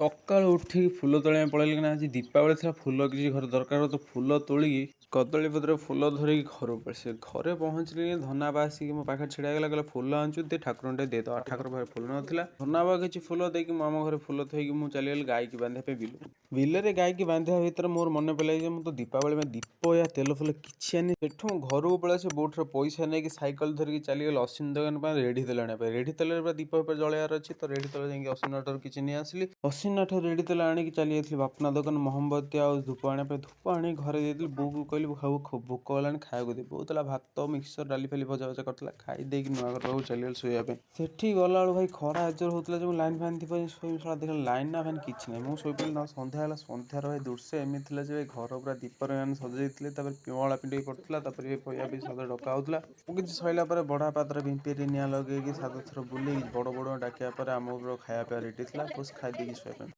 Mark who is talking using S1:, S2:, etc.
S1: ସକାଳୁ ଉଠିକି ଫୁଲ ତୋଳିବା ପାଇଁ ପଳେଇଲି କିନା ଆଜି ଦୀପାବଳି ଥିଲା ଫୁଲ କିଛି ଘରେ ଦରକାର ତ ଫୁଲ ତୋଳିକି କଦଳୀ ପତ୍ର ଫୁଲ ଧରିକି ଘରକୁ ପଳେଇ ଘରେ ପହଞ୍ଚିଲି ଧନା ବା ଆସିକି ମୋ ପାଖରେ ଛିଡ଼ା ହେଇଗଲା କହିଲା ଫୁଲ ଆଣିଛୁ ଦେ ଠାକୁରଙ୍କୁ ଟିକେ ଦେଇଦବା ଠାକୁର ପାଖରେ ଫୁଲ ନଥିଲା ଧନା ବା କିଛି ଫୁଲ ଦେଇକି ମୁଁ ଆମ ଘରେ ଫୁଲ ଥୋଇକି ମୁଁ ଚାଲିଗଲି ଗାଈକି ବାନ୍ଧିବା ପାଇଁ ବିଲରେ ଗାଈକି ବାନ୍ଧିବା ଭିତରେ ମୋର ମନେ ପଡ଼ିଲା ଯେ ମୁଁ ତ ଦୀପାବଳି ପାଇଁ ଦୀପ ୟା ତେଲ ଫୁଲ କିଛି ଆନି ସେଠୁ ମୁଁ ଘରକୁ ପଳେଇ ଆସି ବୋଉଠାରୁ ପଇସା ନେଇକି ସାଇକେଲ ଧରିକି ଚାଲିଗଲି ଅଶ୍ୱିନ ଦୋକାନ ପାଇଁ ରେଡ଼ି ତେଲ ଆଣିବା ପାଇଁ ରେଡ଼ି ତେଲରେ ପୁରା ଦୀପ ଉପରେ ଜଳେଇବାର ଅଛି ତ ରେଡ଼ି ତେଲ ଯାଇକି ଅଶ୍ୱିନ ଠାରୁ କିଛି ନେଇ ଆସିଲି ଅଶ୍ୱିନ ଠାରୁ ରେଡ଼ି ତେଲ ଆଣିକି ଚାଲି ଯାଇଥିଲି ବାପନା ଦୋକାନ ମହମବତୀ ଆଉ ଧୂପ ଆଣିବା ପାଇଁ ଧୂପ ଆଣିକି ଘରେ ଦେଇଥିଲି ବୋଉକୁ କହିଲି ଭୋକ ହେଲାଣି ଖାଇବାକୁ ଦେବି ବୋଉ ଦେଲା ଭାତ ମିକ୍ସଚର ଡାଲି ଫାଲି ଭଜା ଭଜା କରିଥିଲା ଖାଇ ଦେଇକି ନୂଆ ଘର ପାଖକୁ ଚାଲିଗଲି ଶୋଇବା ପାଇଁ ସେଠି ଗଲାବେଳୁ ଭାଇ ଖରା ଏଜୋର ହଉଥିଲା ଯେ ମୁଁ ଲାଇନ୍ ଫ୍ୟାନ୍ ଥିବ ଶୋଇ ଦେଖିଲା ଲାଇନ୍ ନା ଫ୍ୟାନ୍ କିଛି ନାହିଁ ମୁଁ ଶୋଇପଡ଼ିଲି ନା ସନ୍ଧ୍ୟା ହେଲା ସନ୍ଧ୍ୟାର ଭାଇ ଦୃଶ୍ୟ ଏମିତି ଥିଲା ଯେ ଘର ପୁରା ଦୀପରେ ମାନେ ସଜେଇଥିଲେ ତାପରେ ପିଅଁଳା ପିଣ୍ଡି ପଡ଼ିଥିଲା ତାପରେ ପଇଆ ବି ସଜ ଡକା ହଉଥିଲା ମୁଁ କିଛି ସଇଲା ପରେ ବଡ଼ ପାତ୍ର ଭିମ୍ପିରେ ନିଆଁ ଲଗେଇକି 7 ଥର ବୁଲେଇକି ବଡ଼ ବଡ଼ ଡାକିବା ପରେ ଆମ ଖାଇବା ପିଇବା ରେଡ଼ି ଥିଲା ବସ୍ ଖାଇ ଦେଇକି ଶୋଇବା ପାଇଁ